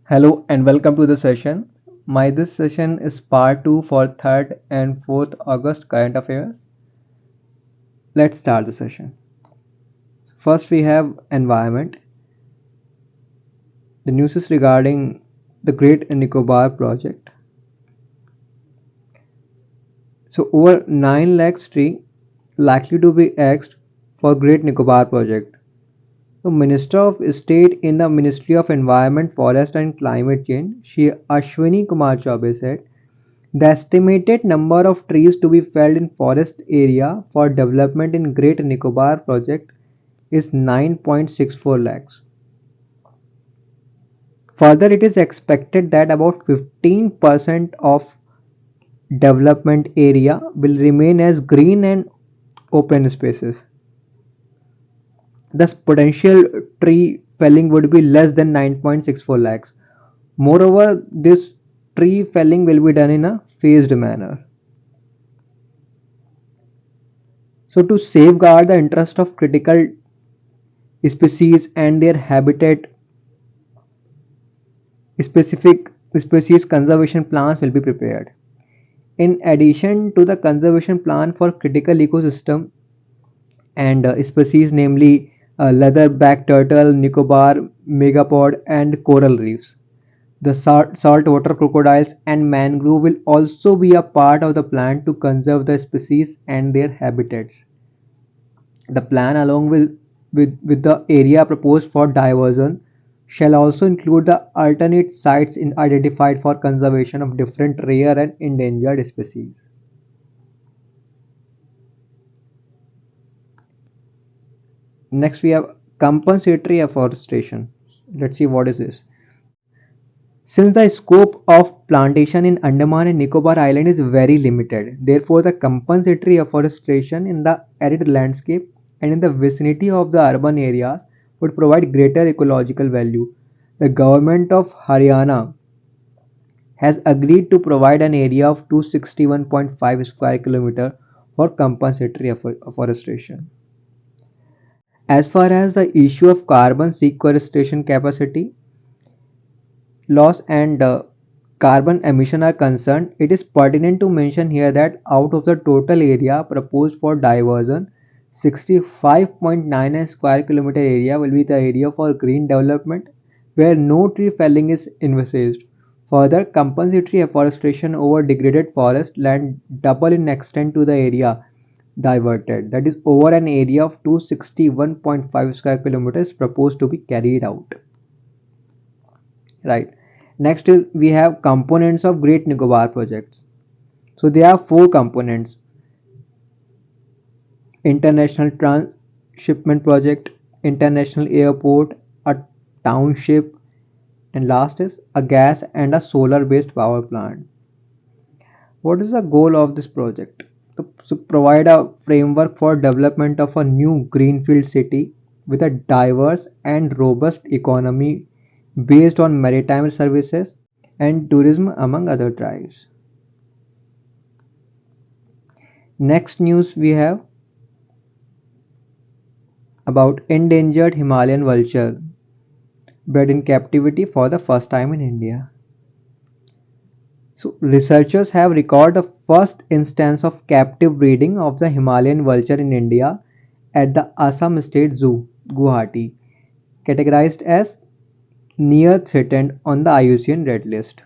Hello and welcome to the session. This session is part 2 for 3rd and 4th August current affairs. Let's start the session. First we have environment. The news is regarding the Great Nicobar project. So over 9 lakhs tree likely to be axed for Great Nicobar project. The Minister of State in the Ministry of Environment, Forest and Climate Change, Shri Ashwini Kumar Chaubey said the estimated number of trees to be felled in forest area for development in Great Nicobar project is 9.64 lakhs. Further, it is expected that about 15% of development area will remain as green and open spaces. Thus, potential tree felling would be less than 9.64 lakhs. Moreover, this tree felling will be done in a phased manner. So, to safeguard the interest of critical species and their habitat, specific species conservation plans will be prepared. In addition to the conservation plan for critical ecosystem and species namely leatherback turtle, Nicobar megapod and coral reefs, the saltwater crocodiles and mangrove will also be a part of the plan to conserve the species and their habitats. The plan, along with the area proposed for diversion, shall also include the alternate sites identified for conservation of different rare and endangered species. Next, we have compensatory afforestation. Let's see what is this. Since the scope of plantation in Andaman and Nicobar Island is very limited, therefore the compensatory afforestation in the arid landscape and in the vicinity of the urban areas would provide greater ecological value. The government of Haryana has agreed to provide an area of 261.5 square kilometer for compensatory afforestation. As far as the issue of carbon sequestration capacity, loss and carbon emission are concerned, it is pertinent to mention here that out of the total area proposed for diversion, 65.99 square kilometer area will be the area for green development where no tree felling is envisaged. Further, compensatory afforestation over degraded forest land double in extent to the area diverted, that is over an area of 261.5 square kilometers proposed to be carried out. Right. Next is we have components of Great Nicobar projects. So there are four components: international transshipment project, international airport, a township, and last is a gas and a solar based power plant. What is the goal of this project? To provide a framework for development of a new greenfield city with a diverse and robust economy based on maritime services and tourism among other drives. Next news we have about endangered Himalayan vulture bred in captivity for the first time in India. So researchers have recorded the first instance of captive breeding of the Himalayan vulture in India at the Assam State Zoo, Guwahati, categorized as near threatened on the IUCN Red List.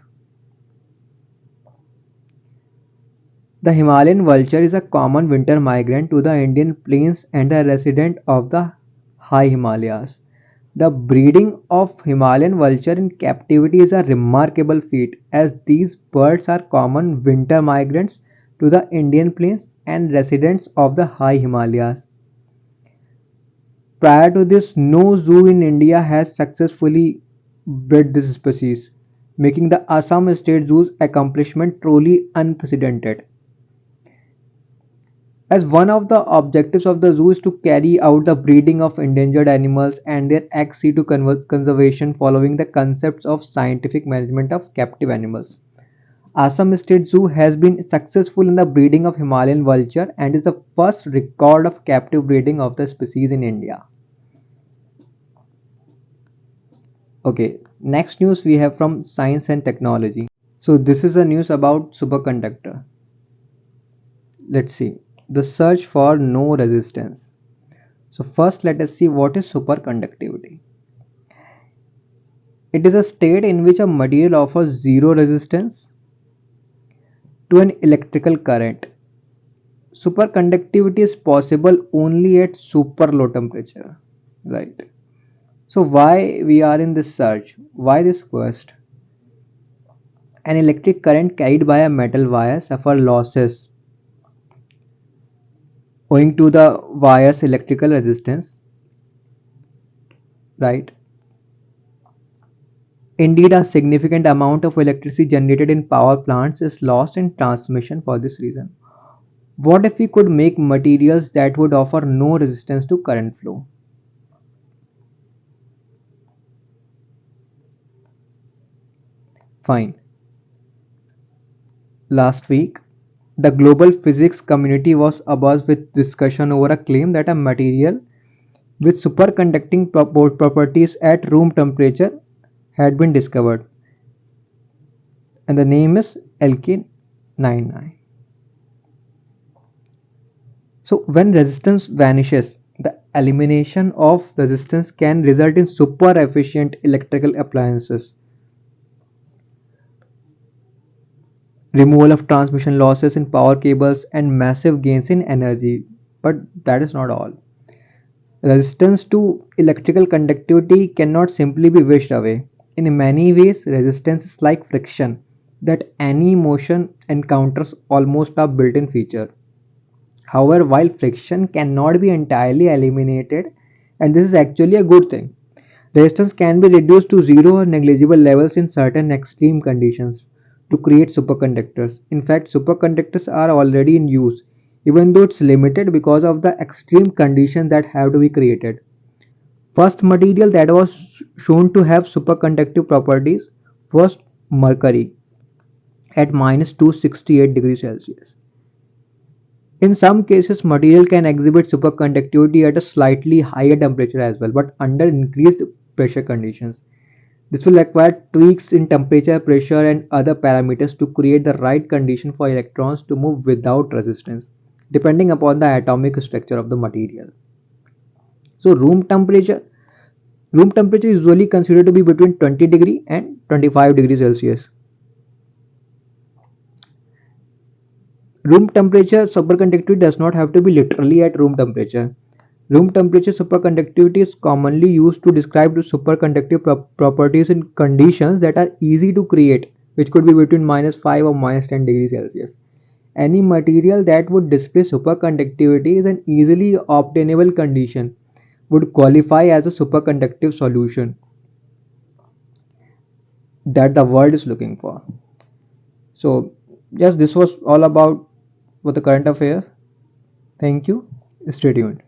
The Himalayan vulture is a common winter migrant to the Indian plains and a resident of the high Himalayas. The breeding of Himalayan vulture in captivity is a remarkable feat as these birds are common winter migrants to the Indian plains and residents of the high Himalayas. Prior to this, no zoo in India has successfully bred this species, making the Assam State Zoo's accomplishment truly unprecedented. As one of the objectives of the zoo is to carry out the breeding of endangered animals and their access to conservation following the concepts of scientific management of captive animals. Assam State Zoo has been successful in the breeding of Himalayan vulture and is the first record of captive breeding of the species in India. Okay, next news we have from Science and Technology. So this is a news about superconductor. Let's see. The search for no resistance. So first let us see what is superconductivity. It is a state in which a material offers zero resistance to an electrical current. Superconductivity is possible only at super low temperature, right? So why we are in this search? Why this quest? An electric current carried by a metal wire suffer losses owing to the wire's electrical resistance, right? Indeed, a significant amount of electricity generated in power plants is lost in transmission for this reason. What if we could make materials that would offer no resistance to current flow? Fine. Last week, the global physics community was abuzz with discussion over a claim that a material with superconducting properties at room temperature had been discovered, and the name is LK99. So, when resistance vanishes, the elimination of resistance can result in super efficient electrical appliances, removal of transmission losses in power cables, and massive gains in energy. But that is not all. Resistance to electrical conductivity cannot simply be wished away. In many ways, resistance is like friction that any motion encounters almost a built in feature. However, while friction cannot be entirely eliminated, and this is actually a good thing, resistance can be reduced to zero or negligible levels in certain extreme conditions to create superconductors. In fact, superconductors are already in use, even though it's limited because of the extreme conditions that have to be created. First material that was shown to have superconductive properties was mercury at minus 268 degrees Celsius. In some cases, material can exhibit superconductivity at a slightly higher temperature as well, but under increased pressure conditions. This will require tweaks in temperature, pressure, and other parameters to create the right condition for electrons to move without resistance, depending upon the atomic structure of the material. So, room temperature is usually considered to be between 20 degree and 25 degrees Celsius. Room temperature superconductivity does not have to be literally at room temperature. Room temperature superconductivity is commonly used to describe the superconductive properties in conditions that are easy to create, which could be between minus 5 or minus 10 degrees Celsius. Any material that would display superconductivity is an easily obtainable condition, would qualify as a superconductive solution that the world is looking for. So, yes, this was all about what the current affairs. Thank you. Stay tuned.